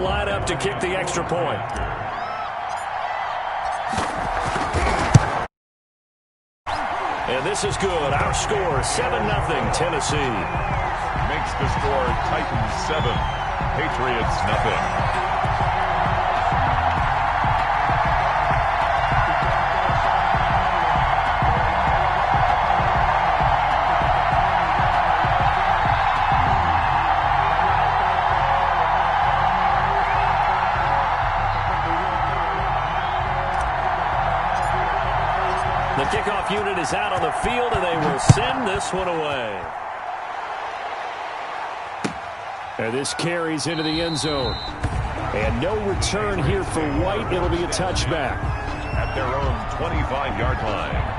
line up to kick the extra point. And this is good. Our score, 7-0 Tennessee. Makes the score Titans 7, Patriots 0. The kickoff unit is out on the field, and they will send this one away. And this carries into the end zone. And no return here for White. It'll be a touchback. At their own 25-yard line.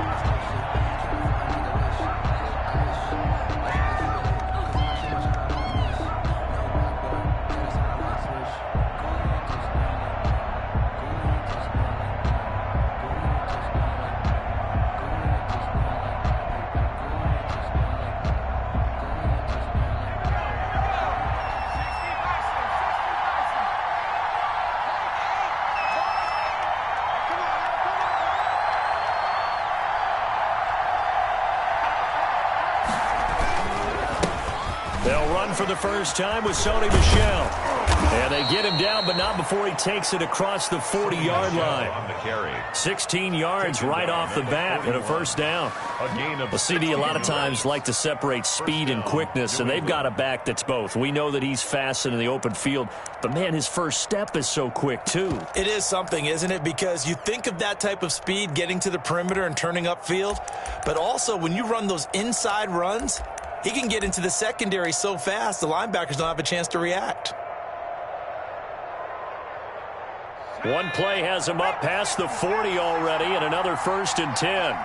They'll run for the first time with Sony Michel. And they get him down, but not before he takes it across the 40-yard line. 16 yards right off the bat and a first down. The CD a lot of times like to separate speed and quickness, and they've got a back that's both. We know that he's fast in the open field, but, man, his first step is so quick, too. It is something, isn't it? Because you think of that type of speed getting to the perimeter and turning upfield, but also when you run those inside runs, he can get into the secondary so fast, the linebackers don't have a chance to react. One play has him up past the 40 already, and another 1st and 10.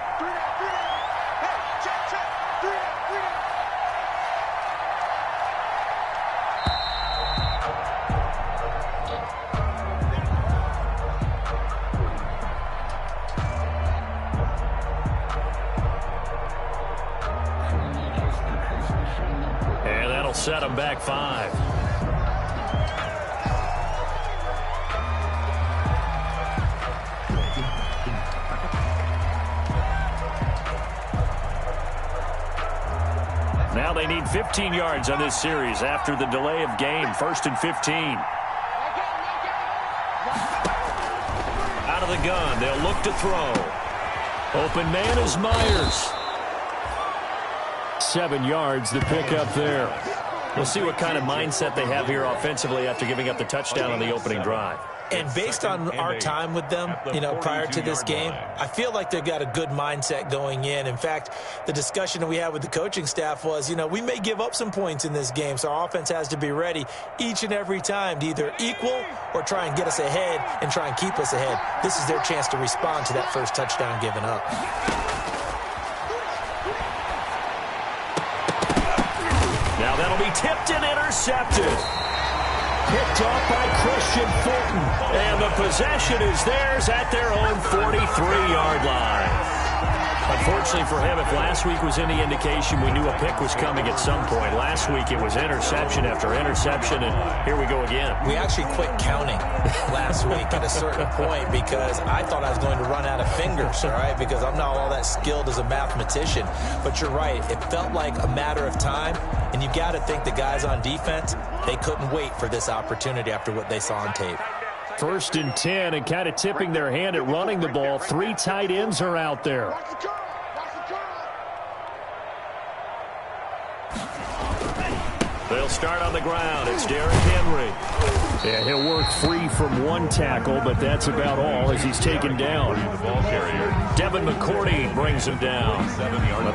And that'll set him back 5. Now they need 15 yards on this series after the delay of game. 1st and 15. Out of the gun. They'll look to throw. Open man is Myers. 7 yards, the pickup there. We'll see what kind of mindset they have here offensively after giving up the touchdown on the opening drive. And based on our time with them, prior to this game, I feel like they've got a good mindset going in. In fact, the discussion that we had with the coaching staff was, we may give up some points in this game, so our offense has to be ready each and every time to either equal or try and get us ahead and try and keep us ahead. This is their chance to respond to that first touchdown given up. Now that'll be tipped and intercepted. Picked off by Christian Fulton. And the possession is theirs at their own 43-yard line. Unfortunately for him, if last week was any indication, we knew a pick was coming at some point. Last week it was interception after interception, and here we go again. We actually quit counting last week at a certain point because I thought I was going to run out of fingers, all right, because I'm not all that skilled as a mathematician. But you're right. It felt like a matter of time, and you got to think the guys on defense, they couldn't wait for this opportunity after what they saw on tape. 1st and 10, and kind of tipping their hand at running the ball. 3 tight ends are out there. They'll start on the ground. It's Derrick Henry. Yeah, he'll work free from one tackle, but that's about all as he's taken down. The ball carrier. Devin McCourty brings him down.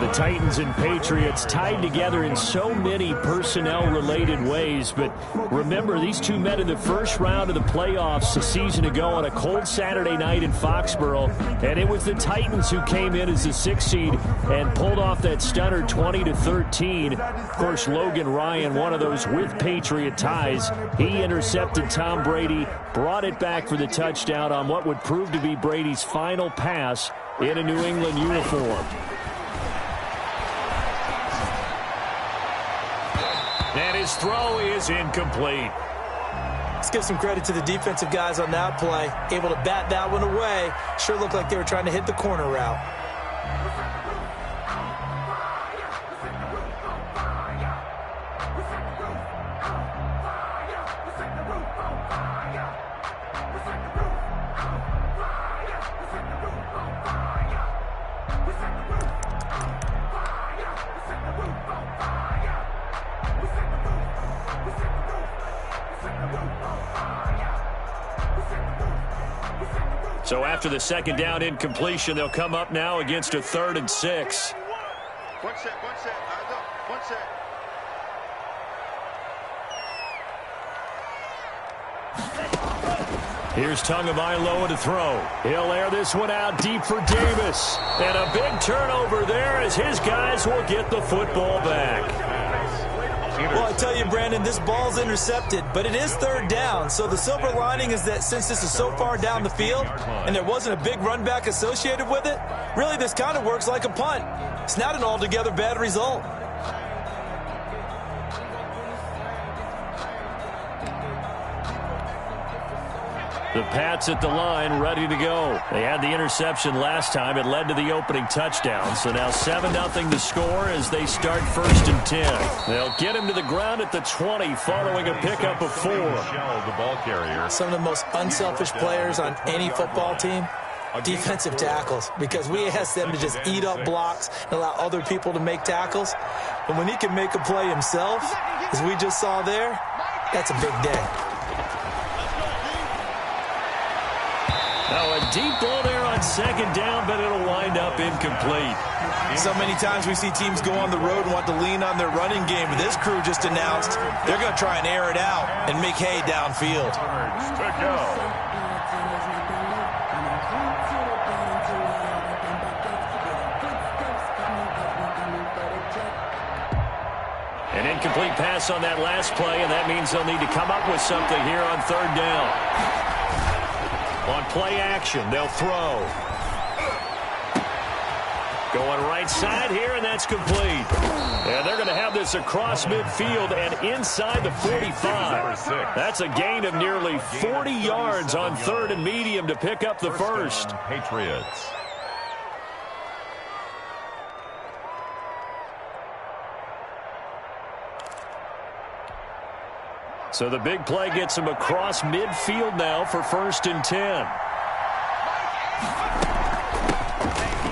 The Titans and Patriots tied together in so many personnel-related ways, but remember, these two met in the first round of the playoffs a season ago on a cold Saturday night in Foxborough, and it was the Titans who came in as the 6th seed and pulled off that stunner 20-13. Of course, Logan Ryan, one of those with Patriot ties, he intercepted Tom Brady, brought it back for the touchdown on what would prove to be Brady's final pass in a New England uniform. And his throw is incomplete. Let's give some credit to the defensive guys on that play. Able to bat that one away. Sure looked like they were trying to hit the corner route. So after the second down incompletion, they'll come up now against a 3rd and 6. One set. One set. Here's Tagovailoa to throw. He'll air this one out deep for Davis. And a big turnover there as his guys will get the football back. Well, I tell you, Brandon, this ball's intercepted, but it is 3rd down. So the silver lining is that since this is so far down the field and there wasn't a big run back associated with it, really this kind of works like a punt. It's not an altogether bad result. The Pats at the line, ready to go. They had the interception last time. It led to the opening touchdown. So now 7-0 to score as they start 1st and 10. They'll get him to the ground at the 20 following a pickup of 4. The ball carrier. Some of the most unselfish players on any football team, defensive tackles, because we ask them to just eat up blocks and allow other people to make tackles. But when he can make a play himself, as we just saw there, that's a big day. Now a deep ball there on 2nd down, but it'll wind up incomplete. So many times we see teams go on the road and want to lean on their running game, but this crew just announced they're going to try and air it out and make hay downfield. To go. An incomplete pass on that last play, and that means they'll need to come up with something here on 3rd down. On play action, they'll throw. Going right side here, and that's complete. And they're going to have this across midfield and inside the 45. That's a gain of nearly 40 yards on 3rd and medium to pick up the first. Patriots. So the big play gets him across midfield now for 1st and 10.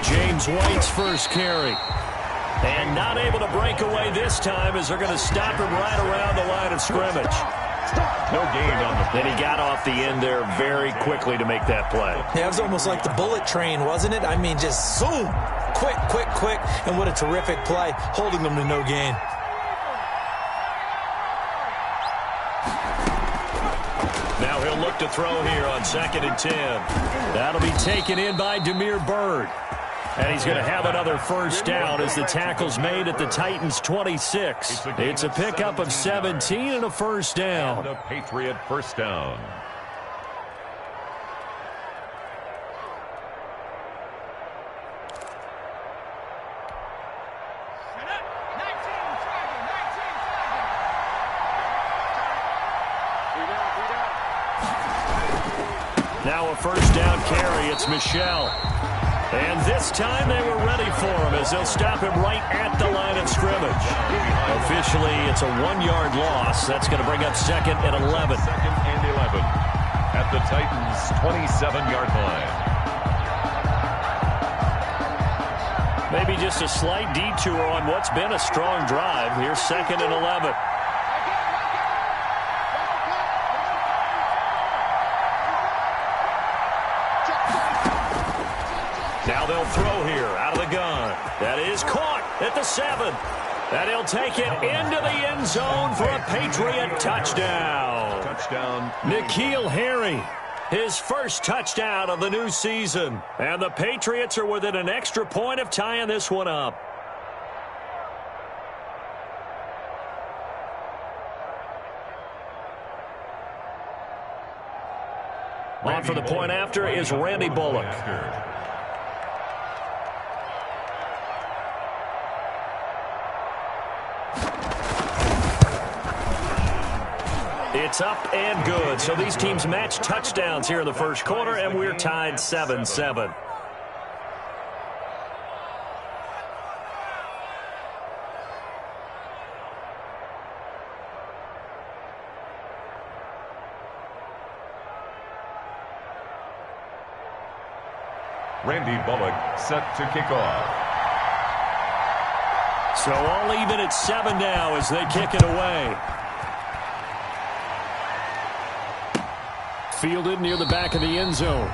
James White's first carry. And not able to break away this time as they're going to stop him right around the line of scrimmage. No gain on the play. And he got off the end there very quickly to make that play. Yeah, it was almost like the bullet train, wasn't it? I mean, just zoom. Quick. And what a terrific play, holding them to no gain. Now he'll look to throw here on 2nd and 10. That'll be taken in by Damiere Byrd. And he's going to have another first down as the tackle's made at the Titans' 26. It's a pickup of 17 and a first down. And a Patriot first down. Now a first down carry. It's Michel. And this time they were ready for him as they'll stop him right at the line of scrimmage. Officially, it's a 1-yard loss. That's going to bring up 2nd and 11. 2nd and 11 at the Titans' 27-yard line. Maybe just a slight detour on what's been a strong drive. Here's 2nd and 11. Now they'll throw here out of the gun. That is caught at the 7. And he'll take it into the end zone for a Patriot touchdown. Touchdown. N'Keal Harry, his first touchdown of the new season. And the Patriots are within an extra point of tying this one up. On for the point after is Randy Bullock. It's up and good. So these teams match touchdowns here in the first quarter, and we're tied 7-7. Randy Bullock set to kick off. So all even at 7 now as they kick it away. Fielded near the back of the end zone.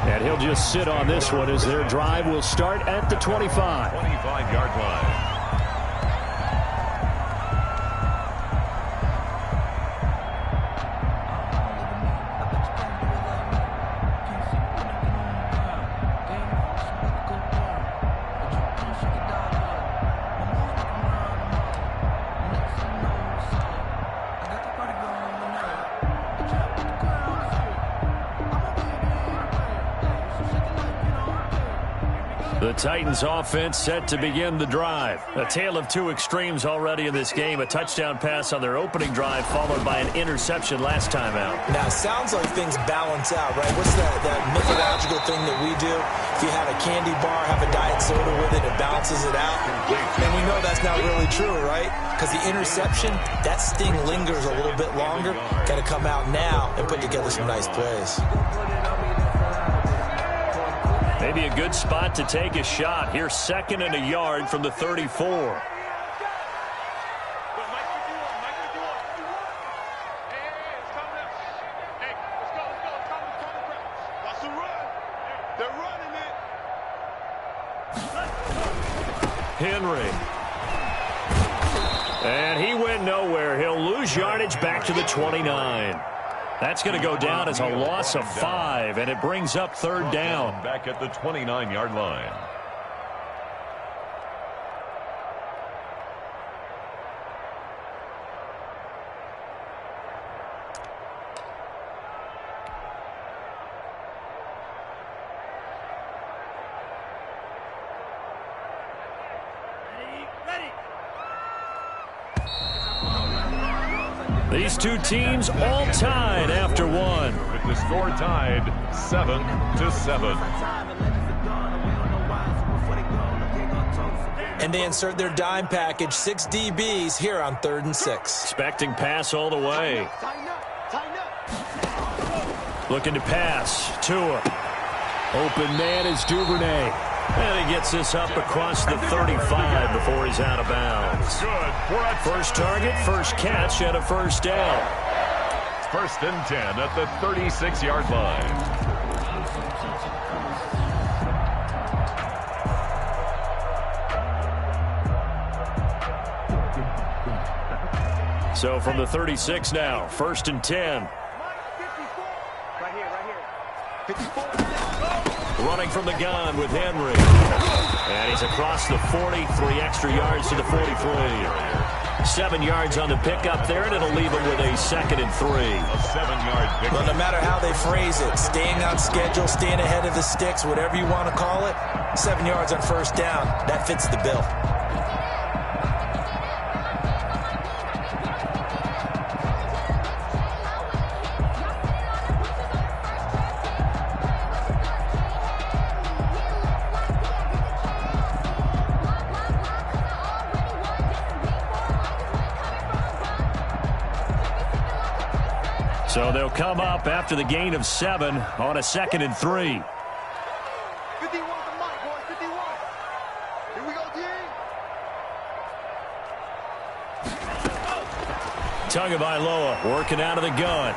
And he'll just sit on this one as their drive will start at the 25. 25-yard line. The Titans offense set to begin the drive. A tale of two extremes already in this game. A touchdown pass on their opening drive followed by an interception last time out. Now, it sounds like things balance out, right? What's that mythological thing that we do? If you have a candy bar, have a diet soda with it, it balances it out. And we know that's not really true, right? Because the interception, that sting lingers a little bit longer. Got to come out now and put together some nice plays. Maybe a good spot to take a shot. Here's 2nd and a yard from the 34. Henry. And he went nowhere. He'll lose yardage back to the 29. That's going to go down as a loss of 5, and it brings up 3rd down. Back at the 29-yard line. These two teams all tied after one. With the score tied 7-7. And they insert their dime package, 6 DBs here on 3rd and 6. Expecting pass all the way. Looking to pass. Tua. Open man is Duvernay. And he gets this up across the 35 before he's out of bounds. First target, first catch, and a first down. 1st and 10 at the 36-yard line. So from the 36 now, 1st and 10. Right here. 54. Running from the gun with Henry. And he's across the 40, 3 extra yards to the 43. 7 yards on the pickup there, and it'll leave him with a 2nd and 3. A 7-yard pickup. Well, no matter how they phrase it, staying on schedule, staying ahead of the sticks, whatever you want to call it, 7 yards on first down, that fits the bill. So they'll come up after the gain of 7 on a 2nd and 3. 51 the mic, boys. 51. Here we go, D. Tagovailoa working out of the gun.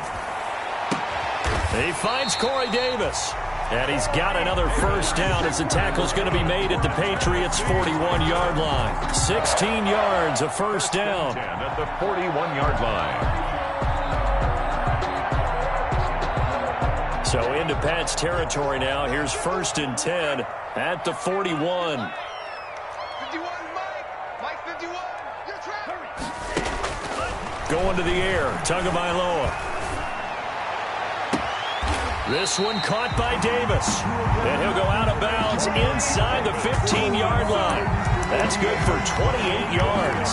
He finds Corey Davis. And he's got another first down as the tackle's going to be made at the Patriots' 41-yard line. 16 yards, a first down. At the 41-yard line. So into Pat's territory now. Here's 1st and 10 at the 41. 51, Mike 51. You're trapped. Going to the air, Tagovailoa. This one caught by Davis. And he'll go out of bounds inside the 15-yard line. That's good for 28 yards.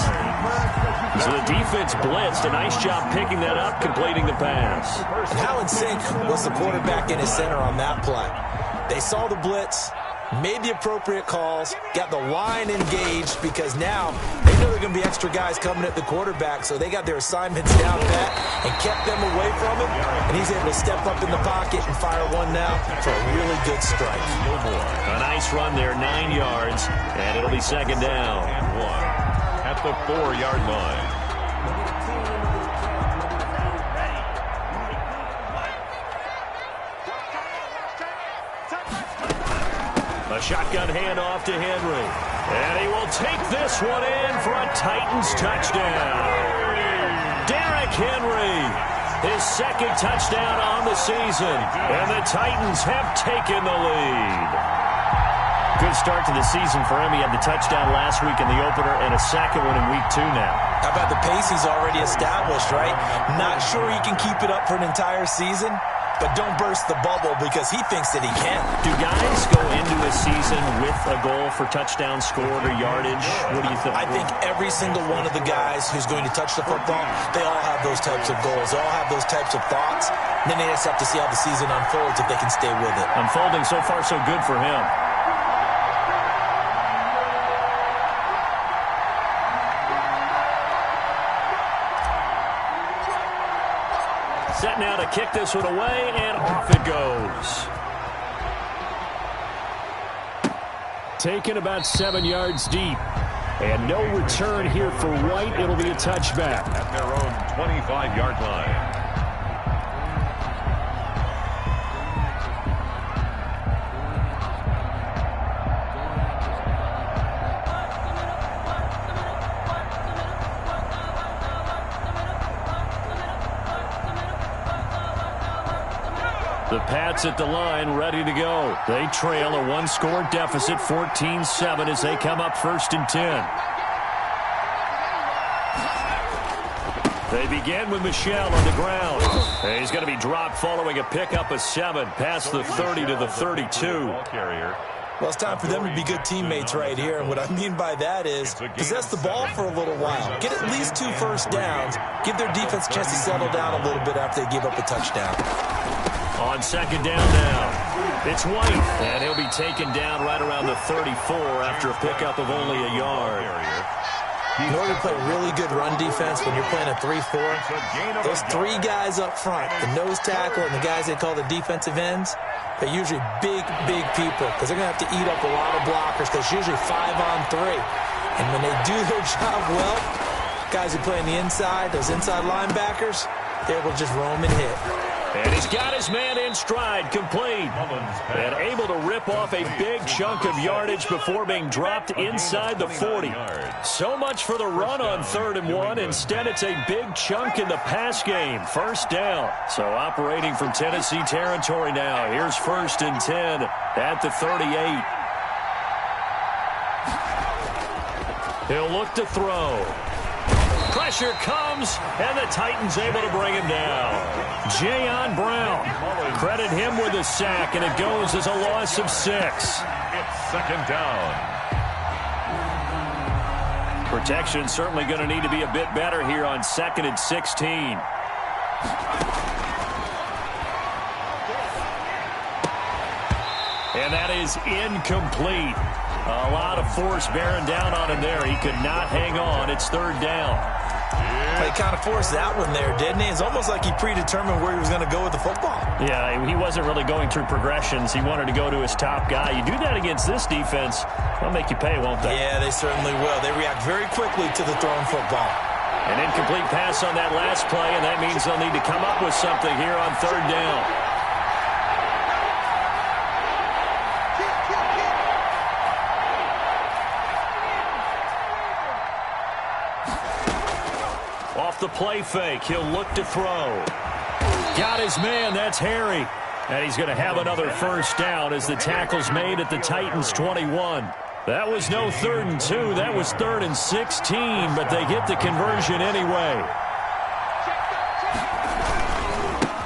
So the defense blitzed. A nice job picking that up, completing the pass. And how in sync was the quarterback and his center on that play? They saw the blitz, made the appropriate calls, got the line engaged, because now they know there are going to be extra guys coming at the quarterback, so they got their assignments down pat and kept them away from him, and he's able to step up in the pocket and fire one now for a really good strike. A nice run there, 9 yards, and it'll be second down. And 1 at the 4-yard line. A shotgun handoff to Henry. And he will take this one in for a Titans touchdown. Derrick Henry, his second touchdown on the season. And the Titans have taken the lead. Good start to the season for him. He had the touchdown last week in the opener and a second one in week 2 now. How about the pace he's already established, right? Not sure he can keep it up for an entire season, but don't burst the bubble because he thinks that he can. Do guys go into a season with a goal for touchdown scored or yardage? What do you think? I think every single one of the guys who's going to touch the football, they all have those types of goals. They all have those types of thoughts. And then they just have to see how the season unfolds if they can stay with it. Unfolding so far so good for him. Set now to kick this one away, and off it goes. Taken about 7 yards deep. And no return here for White. It'll be a touchback. At their own 25-yard line. The Pats at the line, ready to go. They trail a one-score deficit, 14-7, as they come up 1st and 10. They begin with Michel on the ground. He's going to be dropped following a pickup of 7, past the 30 to the 32. Well, it's time for them to be good teammates right here. And what I mean by that is possess the ball for a little while. Get at least 2 first downs. Give their defense a chance to settle down a little bit after they give up a touchdown. On second down now, it's White, and he'll be taken down right around the 34 after a pickup of only a yard. In order to play really good run defense when you're playing a 3-4, those 3 guys up front, the nose tackle and the guys they call the defensive ends, they're usually big people because they're going to have to eat up a lot of blockers because it's usually 5-on-3. And when they do their job well, guys who play on the inside, those inside linebackers, they're able to just roam and hit. And he's got his man in stride, complete, and able to rip off a big chunk of yardage before being dropped inside the 40. So much for the run on 3rd and 1. Instead, it's a big chunk in the pass game. 1st down. So operating from Tennessee territory now. Here's 1st and 10 at the 38. He'll look to throw. Pressure comes, and the Titans able to bring him down. Jayon Brown, credit him with a sack, and it goes as a loss of 6. It's 2nd down. Protection certainly going to need to be a bit better here on 2nd and 16. And that is incomplete. A lot of force bearing down on him there. He could not hang on. It's 3rd down. He kind of forced that one there, didn't he? It's almost like he predetermined where he was going to go with the football. Yeah, he wasn't really going through progressions. He wanted to go to his top guy. You do that against this defense, they'll make you pay, won't they? Yeah, they certainly will. They react very quickly to the thrown football. An incomplete pass on that last play, and that means they'll need to come up with something here on 3rd down. The play fake. He'll look to throw. Got his man. That's Harry. And he's going to have another 1st down as the tackle's made at the Titans 21. That was no 3rd and 2. That was 3rd and 16, but they get the conversion anyway.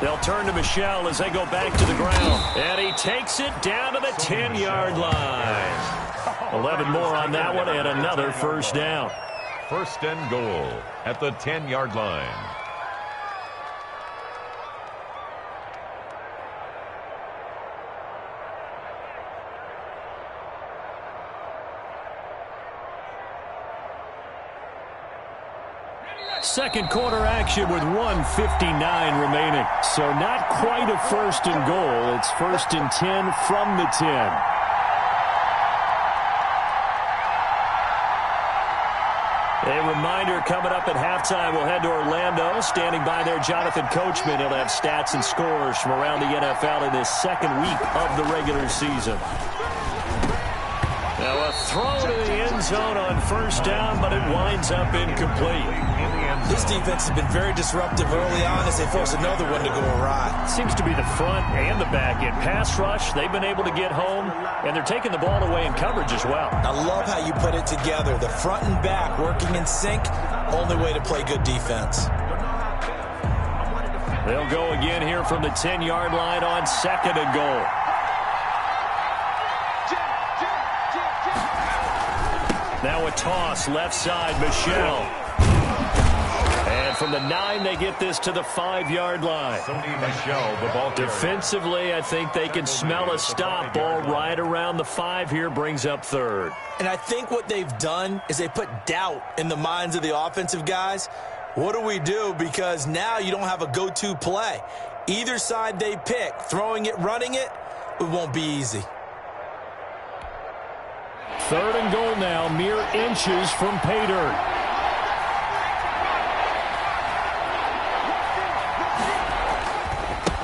They'll turn to Michel as they go back to the ground. And he takes it down to the 10-yard line. 11 more on that one and another 1st down. First and goal at the 10-yard line. Second quarter action with 1:59 remaining. So not quite a first and goal. It's first and 10 from the 10. A reminder coming up at halftime, we'll head to Orlando. Standing by there, Jonathan Coachman. He'll have stats and scores from around the NFL in this second week of the regular season. Now a throw to the end zone on first down, but it winds up incomplete. This defense has been very disruptive early on as they force another one to go awry. Seems to be the front and the back end. Pass rush, they've been able to get home, and they're taking the ball away in coverage as well. I love how you put it together. The front and back working in sync, only way to play good defense. They'll go again here from the 10-yard line on second and goal. Now a toss, left side, Michelle. And from the 9, they get this to the 5-yard line. Michelle, the ball carrier. Defensively, I think they can smell a stop. Ball right around the 5 here, brings up third. And I think what they've done is they put doubt in the minds of the offensive guys. What do we do? Because now you don't have a go-to play. Either side they pick, throwing it, running it, it won't be easy. Third and goal now, mere inches from pay dirt.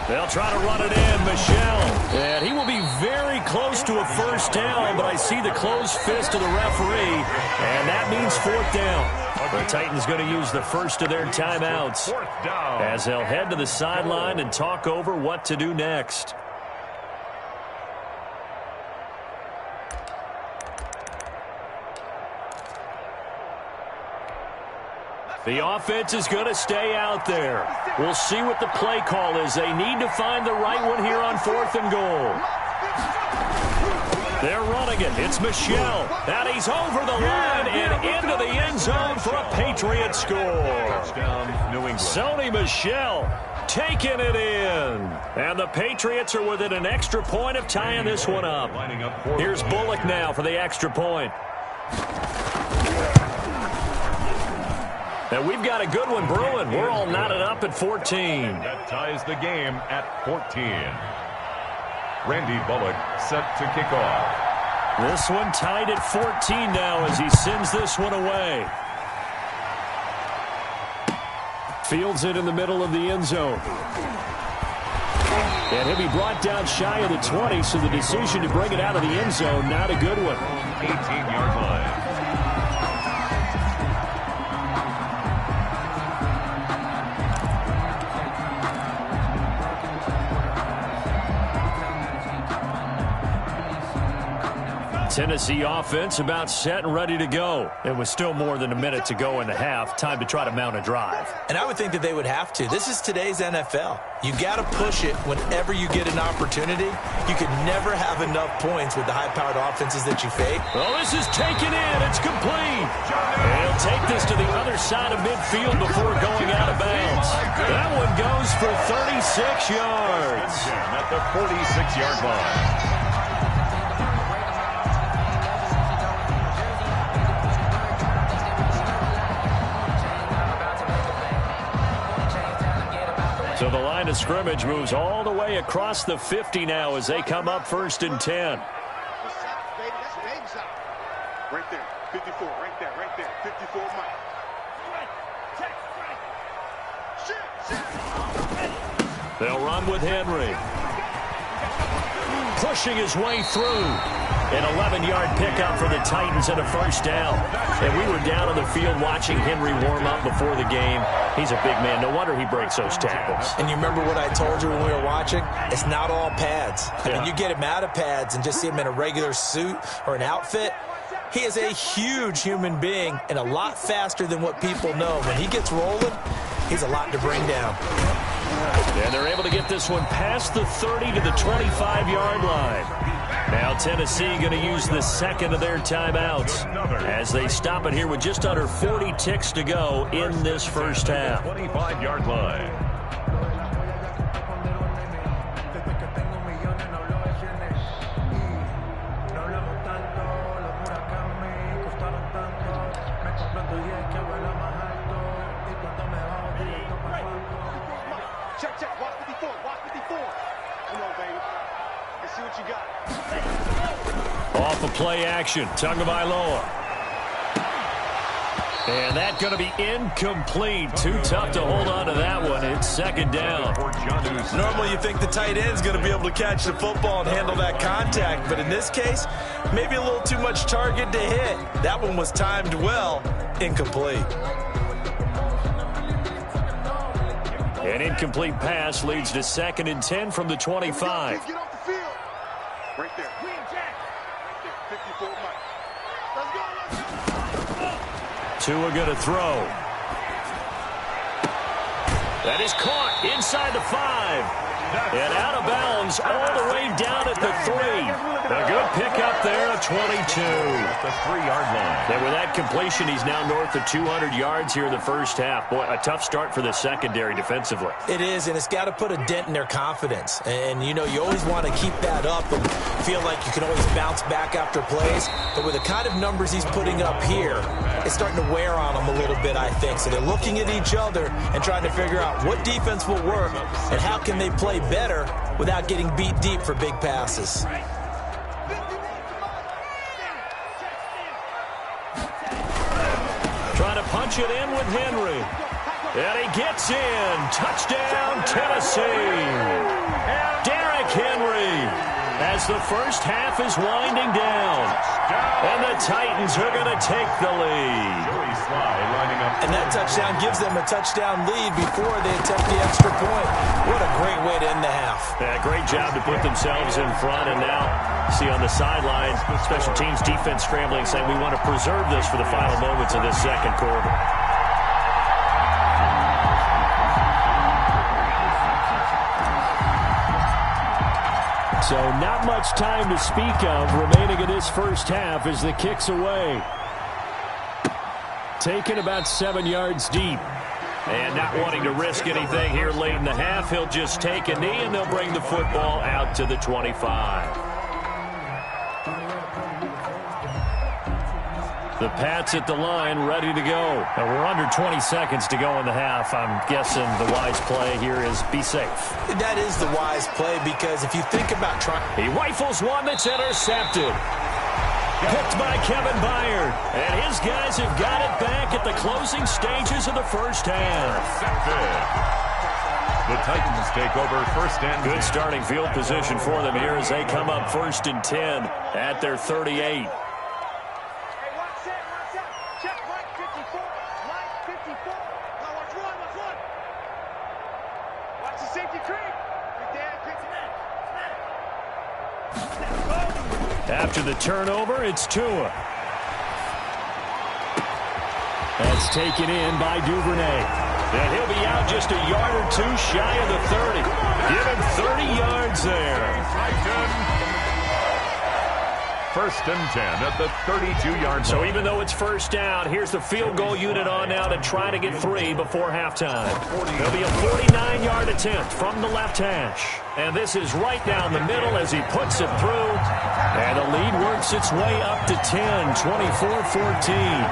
They'll try to run it in, Michelle. And he will be very close to a first down, but I see the closed fist of the referee, and that means fourth down. The Titans going to use the first of their timeouts as they'll head to the sideline and talk over what to do next. The offense is going to stay out there. We'll see what the play call is. They need to find the right one here on fourth and goal. They're running it. It's Michelle. And he's over the line and into the end zone for a Patriot score. Touchdown, New England. Sony Michel taking it in. And the Patriots are within an extra point of tying this one up. Here's Bullock now for the extra point. And we've got a good one brewing. We're all knotted up at 14. That ties the game at 14. Randy Bullock set to kick off. This one tied at 14 now as he sends this one away. Fields it in the middle of the end zone. And he'll be brought down shy of the 20, so the decision to bring it out of the end zone, not a good one. 18-yard line. Tennessee offense about set and ready to go. It was still more than a minute to go in the half. Time to try to mount a drive. And I would think that they would have to. This is today's NFL. You got to push it whenever you get an opportunity. You could never have enough points with the high-powered offenses that you face. Well, this is taken in. It's complete. And he'll take this to the other side of midfield before going out of bounds. That one goes for 36 yards. At the 46-yard line. So the line of scrimmage moves all the way across the 50 now as they come up first and 10. Right there, 54, right there, 54 Mike. They'll run with Henry. Pushing his way through. An 11-yard pickup for the Titans and a first down. And we were down on the field watching Henry warm up before the game. He's a big man. No wonder he breaks those tackles. And you remember what I told you when we were watching? It's not all pads. I mean, you get him out of pads and just see him in a regular suit or an outfit. He is a huge human being and a lot faster than what people know. When he gets rolling, he's a lot to bring down. And they're able to get this one past the 30 to the 25-yard line. Now Tennessee going to use the second of their timeouts as they stop it here with just under 40 ticks to go in this first half. 25-yard line. Check. Watch 54. Watch 54. Come on, baby. Let's see what you got. Off of play action. Tagovailoa. And that's going to be incomplete. Too tough to hold on to that one. It's second down. Normally you think the tight end's going to be able to catch the football and handle that contact. But in this case, maybe a little too much target to hit. That one was timed well. Incomplete. An incomplete pass leads to 2nd and 10 from the 25. Get off the field. Right there. Jack. Right there. 54 Mike. Let's go. Tua going to throw. That is caught inside the 5. And out of bounds all the way down at the 3. A good pickup there of 22. The 3-yard line. And with that completion, he's now north of 200 yards here in the first half. Boy, a tough start for the secondary defensively. It is, and it's got to put a dent in their confidence. And, you know, you always want to keep that up and feel like you can always bounce back after plays. But with the kind of numbers he's putting up here, it's starting to wear on them a little bit, I think. So they're looking at each other and trying to figure out what defense will work and how can they play better without getting beat deep for big passes. Trying to punch it in with Henry. And he gets in. Touchdown, Tennessee. Derrick Henry as the first half is winding down. And the Titans are going to take the lead. And that touchdown gives them a touchdown lead before they attempt the extra point. What a great way to end the half. Yeah, great job to put themselves in front. And now, see on the sideline, special teams defense scrambling, saying we want to preserve this for the final moments of this second quarter. So not much time to speak of remaining in this first half as the kick's away. Taken about 7 yards deep. And not wanting to risk anything here late in the half, he'll just take a knee and they'll bring the football out to the 25. The Pats at the line, ready to go. And we're under 20 seconds to go in the half. I'm guessing the wise play here is be safe. That is the wise play because if you think about trying... He rifles one that's intercepted. Picked by Kevin Byard. And his guys have got it back at the closing stages of the first half. The Titans take over first and 10. Good starting field position for them here as they come up 1st and 10 at their 38. After the turnover, it's Tua. That's taken in by Duvernay. And he'll be out just a yard or two shy of the 30. Give him 30 yards there. 1st and 10 at the 32-yard line. So even though it's first down, here's the field goal unit on now to try to get 3 before halftime. There'll be a 49-yard attempt from the left hash. And this is right down the middle as he puts it through. And the lead works its way up to 10, 24-14.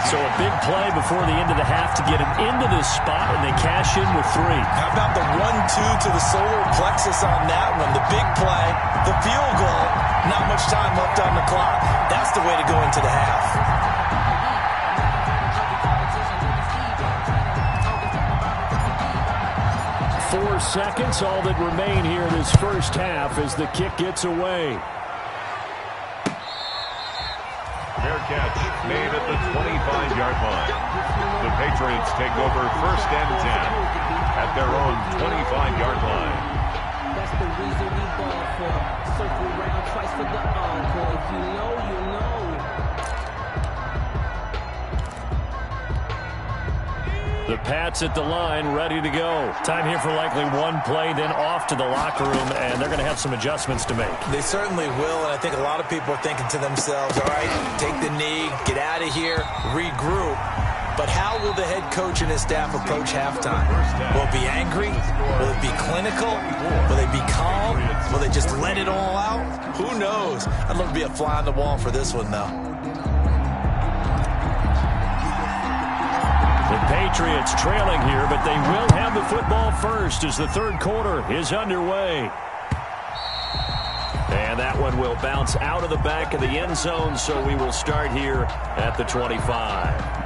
So a big play before the end of the half to get him into this spot, and they cash in with 3. How about the 1-2 to the solar plexus on that one? The big play, the field goal, not much time left on the clock. That's the way to go into the half. 4 seconds, all that remain here in this first half as the kick gets away. Fair catch made at the 25-yard line. The Patriots take over 1st and 10 at their own 25-yard line. That's the reason we ball for. Circle around twice for the encore. If you know, you know. The Pats at the line, ready to go. Time here for likely one play, then off to the locker room, and they're going to have some adjustments to make. They certainly will, and I think a lot of people are thinking to themselves, all right, take the knee, get out of here, regroup. But how will the head coach and his staff approach halftime? Will it be angry? Will it be clinical? Will they be calm? Will they just let it all out? Who knows? I'd love to be a fly on the wall for this one, though. The Patriots trailing here, but they will have the football first as the third quarter is underway. And that one will bounce out of the back of the end zone, so we will start here at the 25.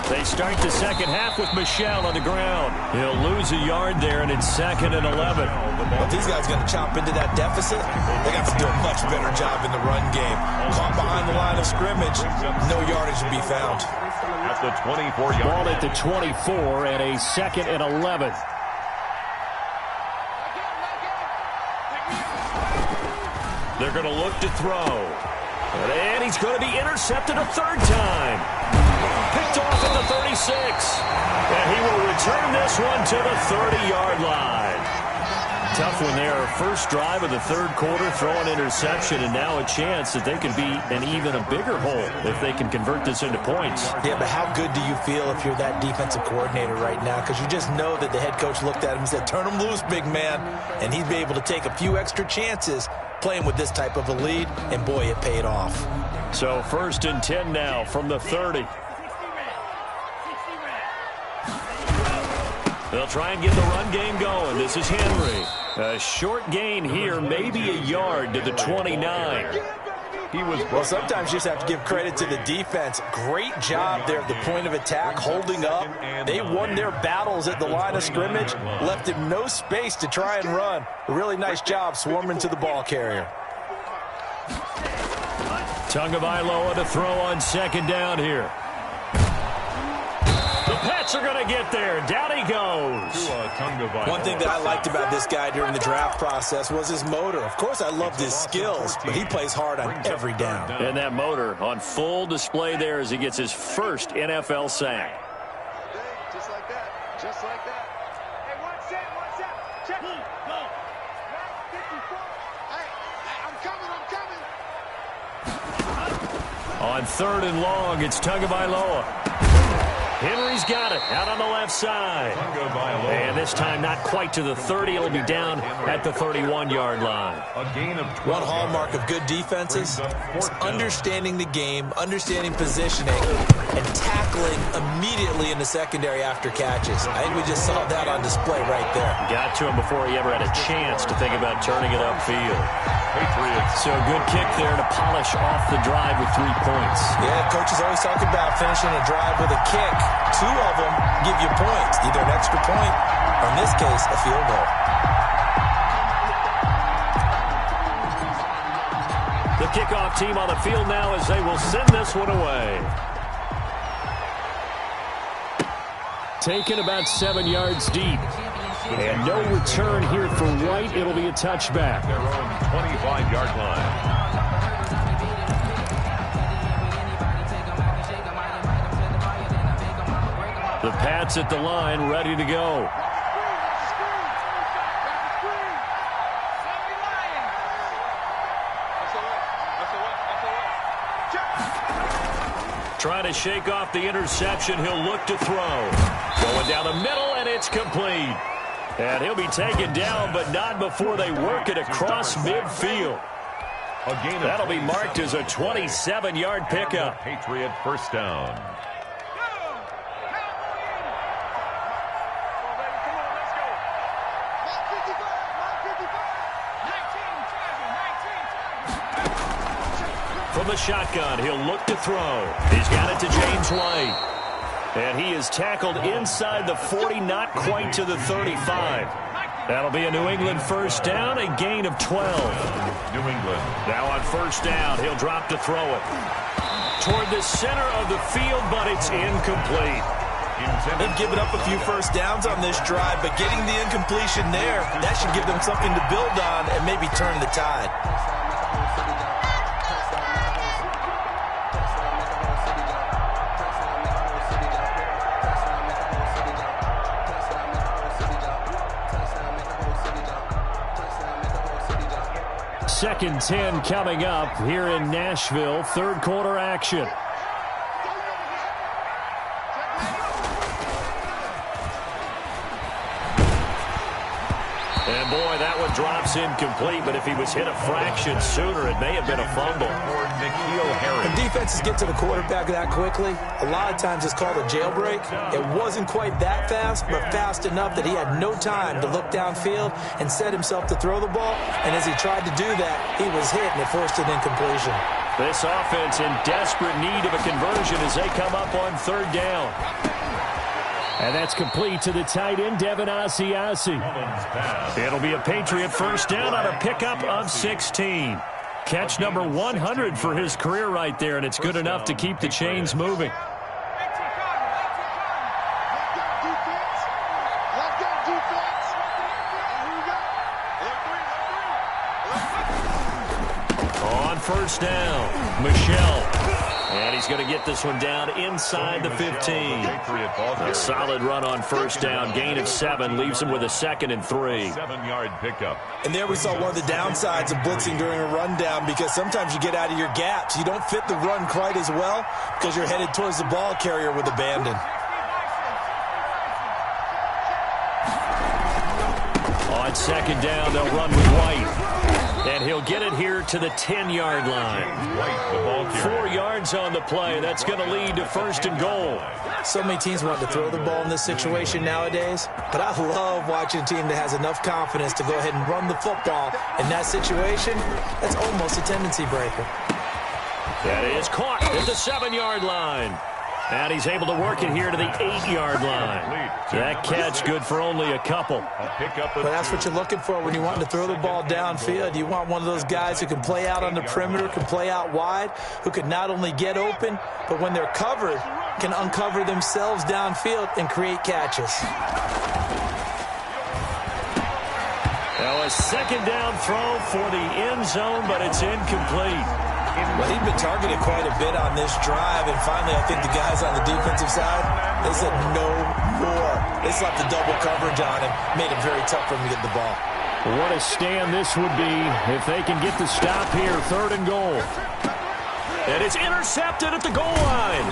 They start the second half with Michel on the ground. He'll lose a yard there, and it's 2nd and 11. If these guys are going to chop into that deficit, they got to do a much better job in the run game. Caught behind the line of scrimmage, no yardage to be found. At the 24-yard ball at the 24 and a 2nd and 11. They're going to look to throw. And he's going to be intercepted a third time. Picked off at the 36. And he will return this one to the 30-yard line. Tough one there. First drive of the third quarter, throw an interception, and now a chance that they could be an even a bigger hole if they can convert this into points. Yeah, but how good do you feel if you're that defensive coordinator right now? Because you just know that the head coach looked at him and said, turn him loose, big man. And he'd be able to take a few extra chances playing with this type of a lead, and boy, it paid off. So 1st and 10 now from the 30. They'll try and get the run game going. This is Henry. A short gain here, maybe a yard to the 29. Well, sometimes you just have to give credit to the defense. Great job there at the point of attack, holding up. They won their battles at the line of scrimmage, left him no space to try and run. A really nice job swarming to the ball carrier. Tagovailoa to throw on 2nd down here. The Pats are going to get there. Down he goes. One thing that I liked about this guy during the draft process was his motor. Of course, I loved his skills, but he plays hard on every down. And that motor on full display there as he gets his first NFL sack. Just like that. Just like that. Hey, one set. Check. Go. 54. Hey, I'm coming. On 3rd and long, it's Tagovailoa. Henry's got it out on the left side. And this time not quite to the 30. It'll be down at the 31-yard line. One hallmark of good defenses is understanding the game, understanding positioning, and tackling immediately in the secondary after catches. I think we just saw that on display right there. Got to him before he ever had a chance to think about turning it upfield. So good kick there to polish off the drive with 3 points. Yeah, coaches always talk about finishing a drive with a kick. 2 of them give you points, either an extra point or, in this case, a field goal. The kickoff team on the field now as they will send this one away. Taken about 7 yards deep. And no return here for White. It'll be a touchback. Their own 25-yard line. The Pats at the line, ready to go. Trying to shake off the interception. He'll look to throw. Going down the middle, and it's complete. And he'll be taken down, but not before they work it across midfield. That'll be marked as a 27-yard pickup. Patriot first down. From the shotgun, he'll look to throw. He's got it to James White. And he is tackled inside the 40, not quite to the 35. That'll be a New England first down, a gain of 12. New England. Now on first down, he'll drop to throw it. Toward the center of the field, but it's incomplete. They've given up a few first downs on this drive, but getting the incompletion there, that should give them something to build on and maybe turn the tide. Second 10 coming up here in Nashville. Third quarter action. And boy, that one drops incomplete, but if he was hit a fraction sooner, it may have been a fumble. When defenses get to the quarterback that quickly, a lot of times it's called a jailbreak. It wasn't quite that fast, but fast enough that he had no time to look downfield and set himself to throw the ball. And as he tried to do that, he was hit, and it forced an incompletion. This offense in desperate need of a conversion as they come up on third down. And that's complete to the tight end, Devin Asiasi. It'll be a Patriot first down on a pickup of 16. Catch number 100 for his career right there, and it's good enough to keep the chains moving. On first down, Michelle. And he's going to get this one down inside the 15. A solid run on first down. Gain of 7 leaves him with a 2nd and 3. 7-yard pickup. And there we saw one of the downsides of blitzing during a rundown, because sometimes you get out of your gaps. You don't fit the run quite as well because you're headed towards the ball carrier with abandon. On second down, they'll run with White. And he'll get it here to the 10-yard line. 4 yards on the play. That's going to lead to first and goal. So many teams want to throw the ball in this situation nowadays, but I love watching a team that has enough confidence to go ahead and run the football. In that situation, that's almost a tendency breaker. That is caught at the 7-yard line. And he's able to work it here to the 8-yard line. That catch good for only a couple. But that's what you're looking for when you want to throw the ball downfield. You want one of those guys who can play out on the perimeter, can play out wide, who can not only get open, but when they're covered, can uncover themselves downfield and create catches. Now a second down throw for the end zone, but it's incomplete. Well, he'd been targeted quite a bit on this drive, and finally I think the guys on the defensive side, they said no more. They slapped the double coverage on him, made it very tough for him to get the ball. What a stand this would be if they can get the stop here, 3rd and goal. And it's intercepted at the goal line.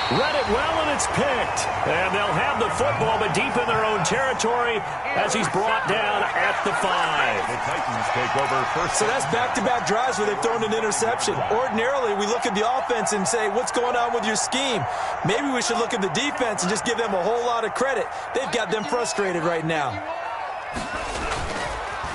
Read it well, and it's picked. And they'll have the football, but deep in their own territory as he's brought down at the 5. The Titans take over first. So that's back-to-back drives where they've thrown an interception. Ordinarily, we look at the offense and say, what's going on with your scheme? Maybe we should look at the defense and just give them a whole lot of credit. They've got them frustrated right now.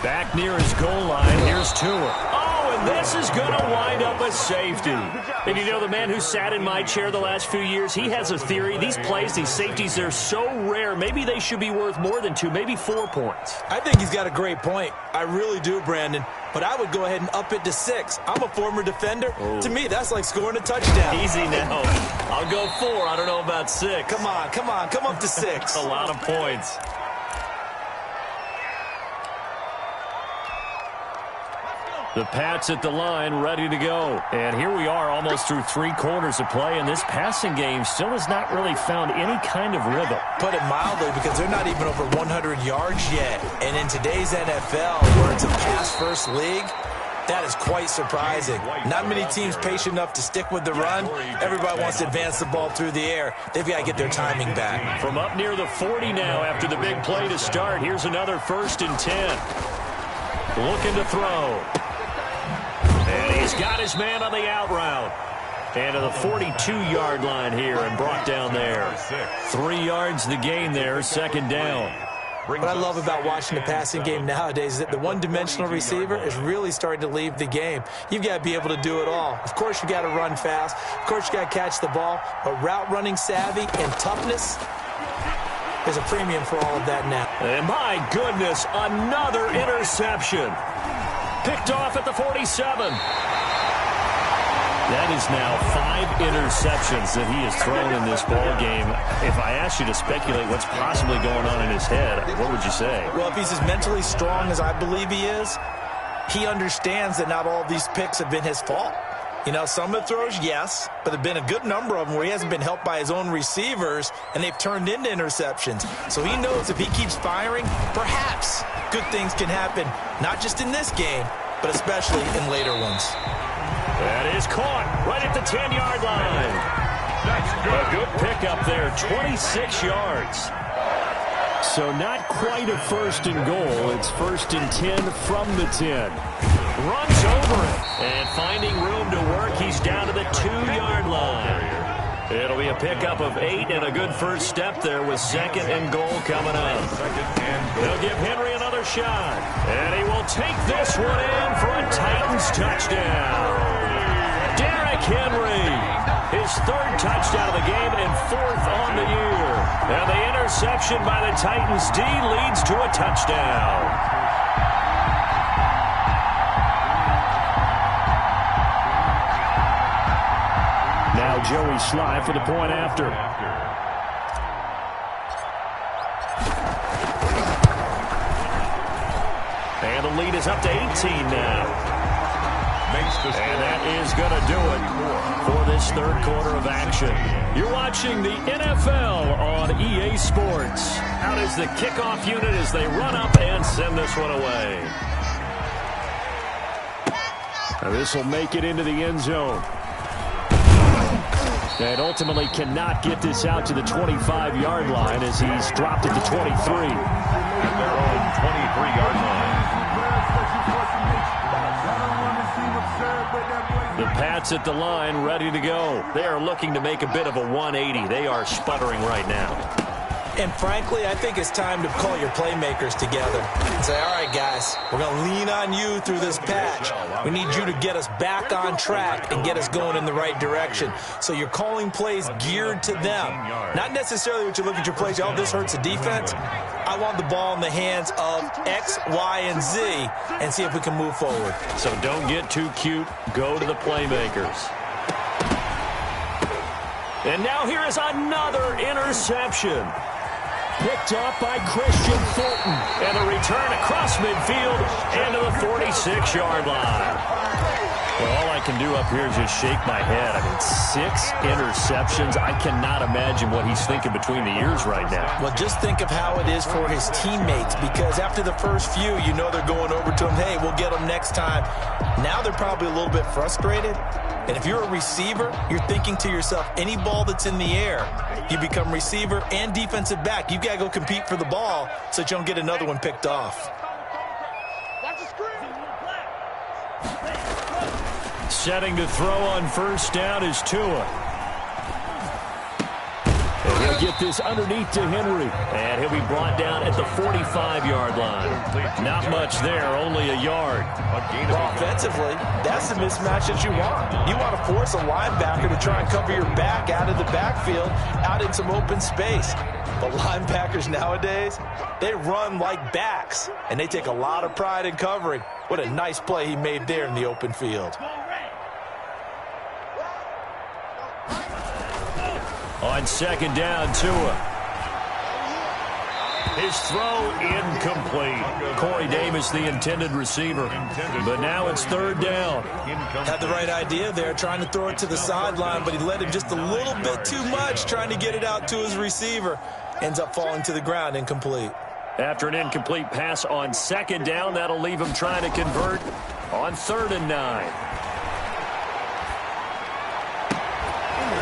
Back near his goal line, here's Tua. And this is going to wind up a safety. And you know, the man who sat in my chair the last few years, he has a theory. These plays, these safeties, they're so rare. Maybe they should be worth more than 2, maybe 4 points. I think he's got a great point. I really do, Brandon. But I would go ahead and up it to 6. I'm a former defender. Oh. To me, that's like scoring a touchdown. Easy now. I'll go 4. I don't know about 6. Come on. Come up to 6. A lot of points. The Pats at the line, ready to go. And here we are almost through 3 quarters of play, and this passing game still has not really found any kind of rhythm. Put it mildly, because they're not even over 100 yards yet. And in today's NFL, where it's a pass-first league, that is quite surprising. Not many teams patient enough to stick with the run. Everybody wants to advance the ball through the air. They've got to get their timing back. From up near the 40 now after the big play to start, here's another 1st and 10. Looking to throw. And he's got his man on the out route. And to the 42-yard line here and brought down there. 3 yards the gain there, 2nd down. What I love about watching the passing game nowadays is that the one-dimensional receiver is really starting to leave the game. You've got to be able to do it all. Of course, you got to run fast. Of course, you got to catch the ball. But route running savvy and toughness, there's a premium for all of that now. And my goodness, another interception. Picked off at the 47. That is now 5 interceptions that he has thrown in this ball game. If I asked you to speculate what's possibly going on in his head, what would you say? Well, if he's as mentally strong as I believe he is, he understands that not all of these picks have been his fault. You know, some of the throws, yes, but there have been a good number of them where he hasn't been helped by his own receivers, and they've turned into interceptions. So he knows if he keeps firing, perhaps good things can happen, not just in this game, but especially in later ones. That is caught right at the 10-yard line. A good pickup there, 26 yards. So not quite a first and goal. It's first and 10 from the 10. Runs over it. And finding room to work, he's down to the 2-yard line. It'll be a pickup of 8 and a good first step there with second and goal coming up. They'll give Henry another shot. And he will take this one in for a Titans touchdown. Derrick Henry, his 3rd touchdown of the game and 4th on the year. And the interception by the Titans D leads to a touchdown. Now Joey Sly for the point after. And the lead is up to 18 now. And that is going to do it for this 3rd quarter of action. You're watching the NFL on EA Sports. Out is the kickoff unit as they run up and send this one away. Now this will make it into the end zone. And ultimately cannot get this out to the 25-yard line as he's dropped at the 23. At their own 23-yard line. The Pats at the line, ready to go. They are looking to make a bit of a 180. They are sputtering right now. And frankly, I think it's time to call your playmakers together and say, all right, guys, we're going to lean on you through this patch. We need you to get us back on track and get us going in the right direction. So you're calling plays geared to them. Not necessarily what you look at your plays, oh, this hurts the defense. I want the ball in the hands of X, Y, and Z and see if we can move forward. So don't get too cute. Go to the playmakers. And now here is another interception. Picked up by Christian Fulton. And a return across midfield and to the 46-yard line. Well, all I can do up here is just shake my head. I mean, 6 interceptions. I cannot imagine what he's thinking between the ears right now. Well, just think of how it is for his teammates, because after the first few, you know they're going over to him, hey, we'll get them next time. Now they're probably a little bit frustrated. And if you're a receiver, you're thinking to yourself, any ball that's in the air, you become receiver and defensive back. You've got to go compete for the ball so that you don't get another one picked off. Setting to throw on first down is Tua. And he'll get this underneath to Henry. And he'll be brought down at the 45-yard line. Not much there, only a yard. Well, offensively, that's the mismatch that you want. You want to force a linebacker to try and cover your back out of the backfield, out in some open space. But linebackers nowadays, they run like backs, and they take a lot of pride in covering. What a nice play he made there in the open field. On second down, Tua. His throw incomplete. Corey Davis, the intended receiver. But now it's third down. Had the right idea there, trying to throw it to the sideline, but he led him just a little bit too much, trying to get it out to his receiver. Ends up falling to the ground, incomplete. After an incomplete pass on second down, that'll leave him trying to convert on 3rd and 9.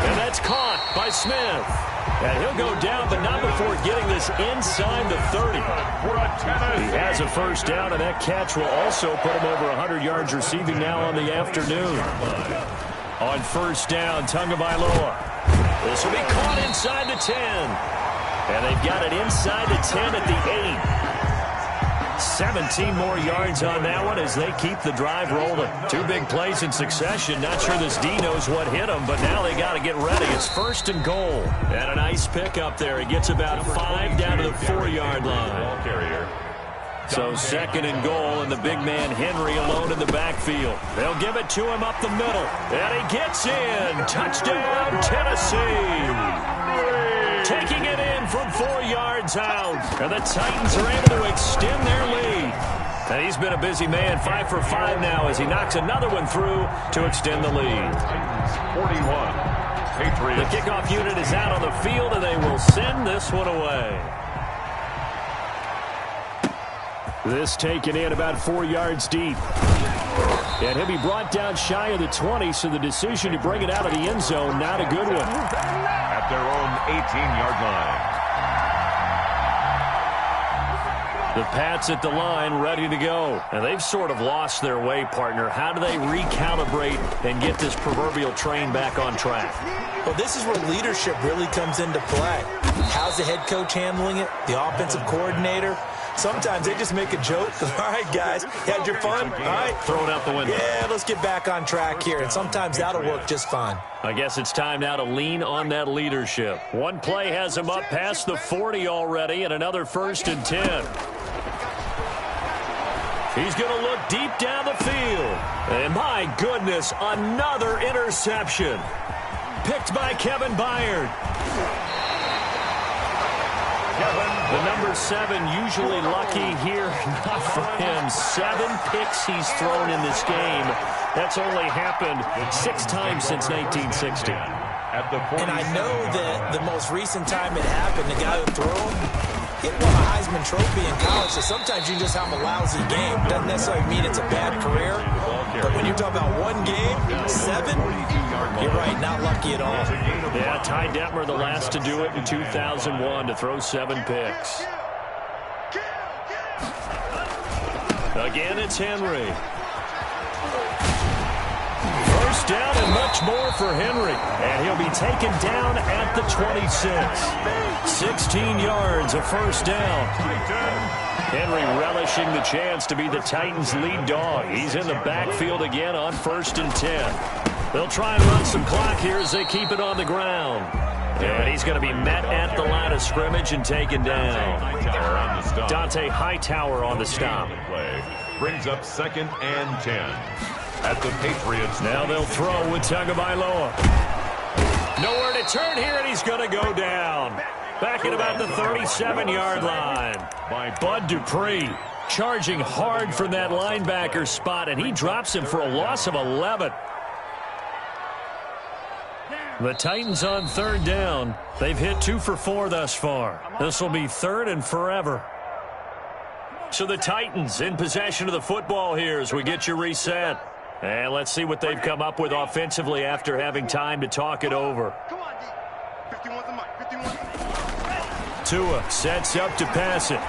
And that's caught by Smith. And he'll go down, but not before getting this inside the 30. He has a first down, and that catch will also put him over 100 yards receiving now on the afternoon. On first down, Tagovailoa. This will be caught inside the 10. And they've got it inside the 10 at the 8. 17 more yards on that one as they keep the drive rolling. 2 big plays in succession. Not sure this D knows what hit him, but now they got to get ready. It's 1st and goal. And a nice pickup there. He gets about 5 down to the 4-yard line. So second and goal, and the big man Henry alone in the backfield. They'll give it to him up the middle, and he gets in. Touchdown, Tennessee. Taking it in from 4 yards out, and the Titans are able to extend their lead. And he's been a busy man, 5 for 5 now as he knocks another one through to extend the lead. 41. Patriots. The kickoff unit is out on the field, and they will send this one away. This taken in about 4 yards deep. And he'll be brought down shy of the 20, so the decision to bring it out of the end zone, not a good one. At their own 18-yard line. The Pats at the line, ready to go. And they've sort of lost their way, partner. How do they recalibrate and get this proverbial train back on track? Well, this is where leadership really comes into play. How's the head coach handling it? The offensive coordinator? Sometimes they just make a joke. All right, guys, had your fun? All right. Throw it out the window. Yeah, let's get back on track here. And sometimes that'll work just fine. I guess it's time now to lean on that leadership. One play has him up past the 40 already, and another 1st and 10. He's going to look deep down the field. And my goodness, another interception. Picked by Kevin Byard. The number 7 usually lucky here. Not for him. 7 picks he's thrown in this game. That's only happened 6 times since 1960. And I know that the most recent time it happened, the guy who threw him, he won a Heisman Trophy in college, so sometimes you just have a lousy game. Doesn't necessarily mean it's a bad career, but when you're talking about one game, 7, you're right, not lucky at all. Yeah, Ty Detmer, the last to do it in 2001, to throw 7 picks. Again, it's Henry. First down and much more for Henry. And he'll be taken down at the 26. 16 yards, a first down. Henry relishing the chance to be the Titans' lead dog. He's in the backfield again on 1st and 10. They'll try and run some clock here as they keep it on the ground. And he's going to be met at the line of scrimmage and taken down. Dante Hightower on the stop. Brings up 2nd and 10. At the Patriots. Now they'll throw with Tagovailoa. Nowhere to turn here, and he's going to go down. Back at about the 37-yard line. By Bud Dupree. Charging hard from that linebacker spot, and he drops him for a loss of 11. The Titans on 3rd down. They've hit 2 for 4 thus far. This will be 3rd and forever. So the Titans in possession of the football here as we get you reset. And let's see what they've come up with offensively after having time to talk it over. Tua sets up to pass it.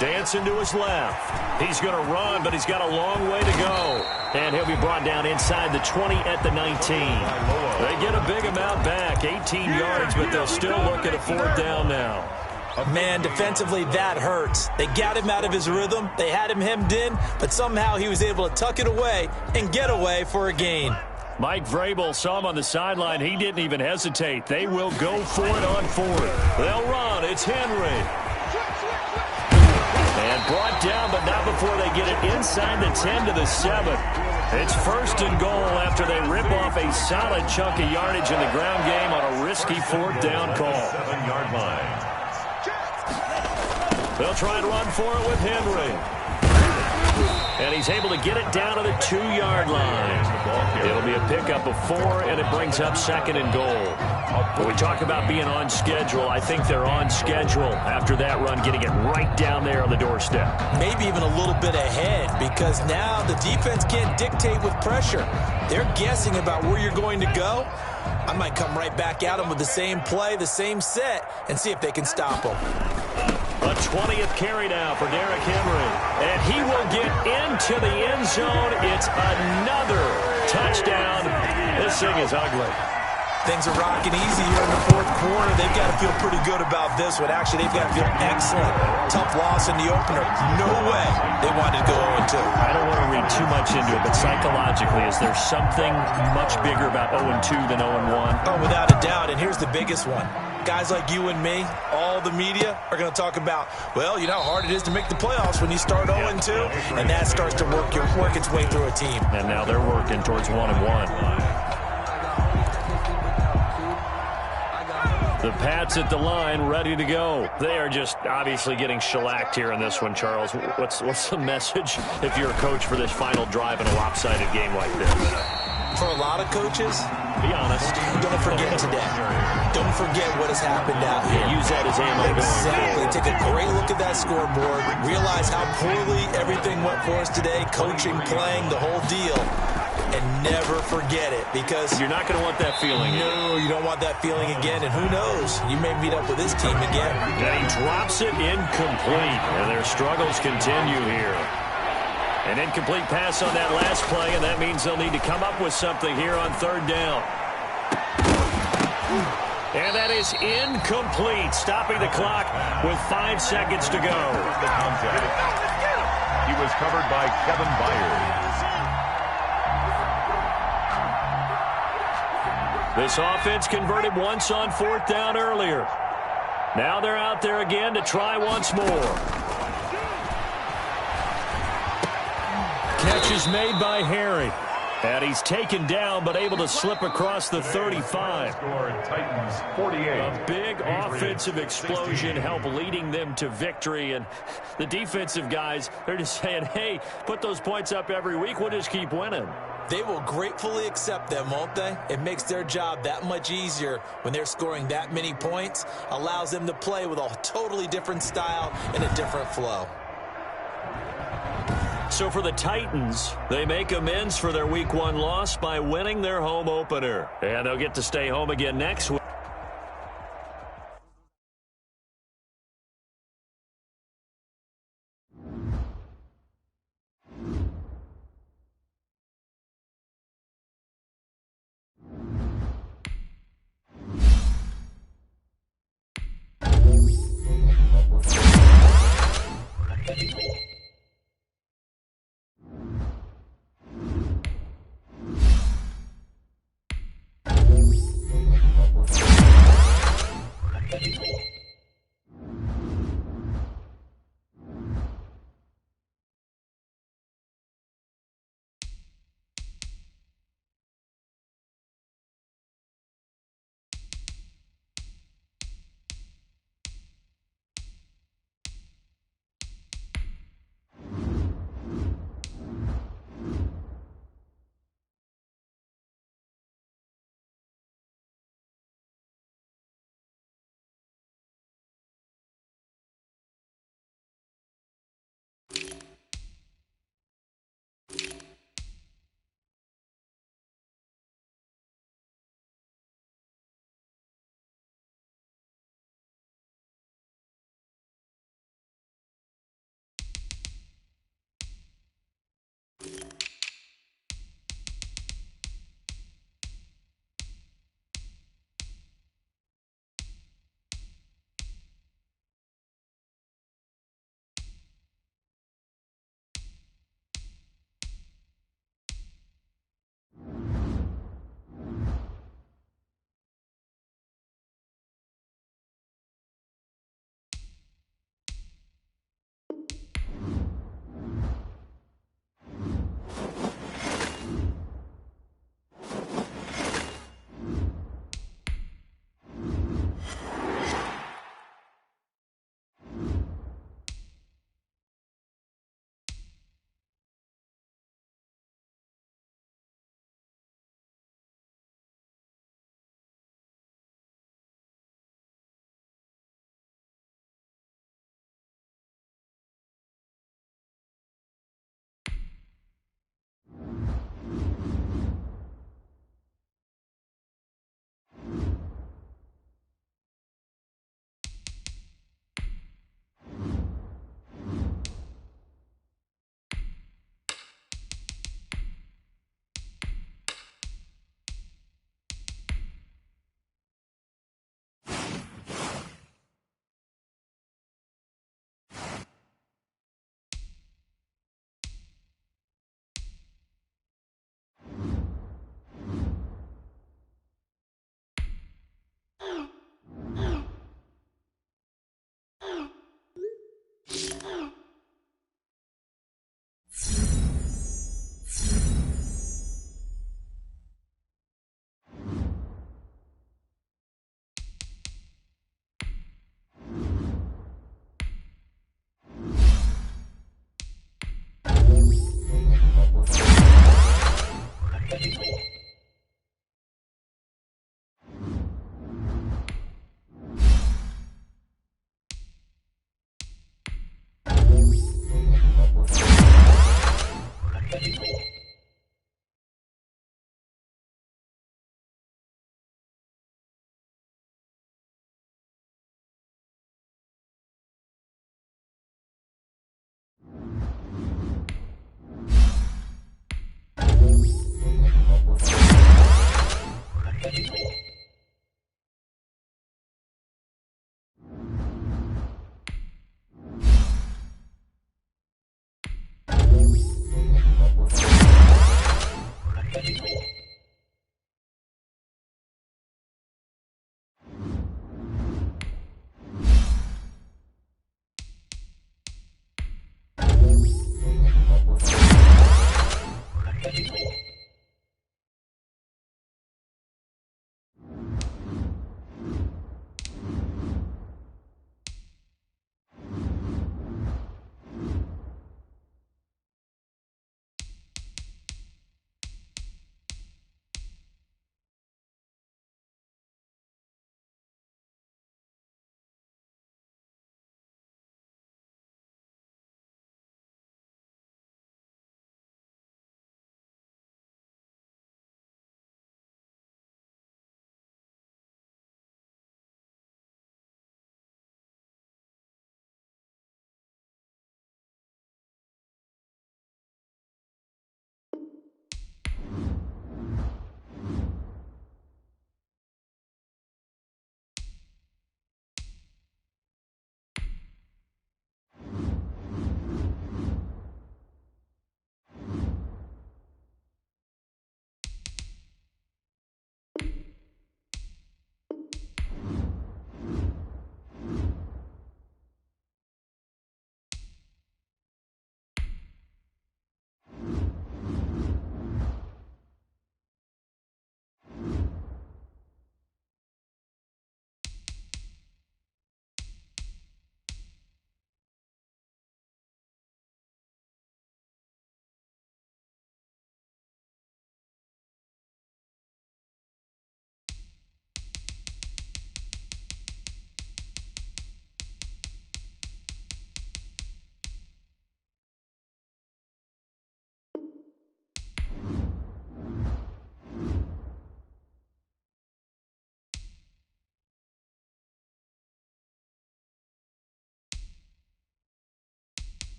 Dancing to his left. He's going to run, but he's got a long way to go. And he'll be brought down inside the 20 at the 19. They get a big amount back, 18 yards, but they'll still look at a 4th down now. Man, defensively, that hurts. They got him out of his rhythm. They had him hemmed in, but somehow he was able to tuck it away and get away for a gain. Mike Vrabel saw him on the sideline. He didn't even hesitate. They will go for it on 4th. They'll run. It's Henry. And brought down, but not before they get it inside the 10 to the 7. It's 1st and goal after they rip off a solid chunk of yardage in the ground game on a risky 4th down call. 7-yard line. They'll try and run for it with Henry. And he's able to get it down to the 2-yard line. It'll be a pickup of 4, and it brings up 2nd and goal. When we talk about being on schedule, I think they're on schedule after that run, getting it right down there on the doorstep. Maybe even a little bit ahead, because now the defense can't dictate with pressure. They're guessing about where you're going to go. I might come right back at them with the same play, the same set, and see if they can stop them. A 20th carry now for Derrick Henry. And he will get into the end zone. It's another touchdown. This thing is ugly. Things are rocking easy here in the 4th quarter. They've got to feel pretty good about this one. Actually, they've got to feel excellent. Tough loss in the opener. No way they wanted to go 0-2. I don't want to read too much into it, but psychologically, is there something much bigger about 0-2 than 0-1? Oh, without a doubt, and here's the biggest one. Guys like you and me, all all the media are going to talk about, well, you know how hard it is to make the playoffs when you start 0-2, and that starts to work its way through a team. And now they're working towards 1-1. The Pats at the line, ready to go. They are just obviously getting shellacked here in this one, Charles. What's the message if you're a coach for this final drive in a lopsided game like this? For a lot of coaches, be honest. Don't forget today. Don't forget what has happened out here. Use that as ammo. Exactly. Take a great look at that scoreboard. Realize how poorly everything went for us today. Coaching, playing, the whole deal. And never forget it, because you're not going to want that feeling. No, you don't want that feeling again. And who knows? You may meet up with this team again. And he drops it incomplete. And their struggles continue here. An incomplete pass on that last play, and that means they'll need to come up with something here on third down. And that is incomplete, stopping the clock with 5 seconds to go. He was covered by Kevin Byers. This offense converted once on fourth down earlier. Now they're out there again to try once more. Catch is made by Harry. And he's taken down, but able to slip across the 35. Titans 48. A big offensive explosion helped leading them to victory. And the defensive guys, they're just saying, hey, put those points up every week. We'll just keep winning. They will gratefully accept them, won't they? It makes their job that much easier when they're scoring that many points. Allows them to play with a totally different style and a different flow. So for the Titans, they make amends for their Week 1 loss by winning their home opener. And they'll get to stay home again next week.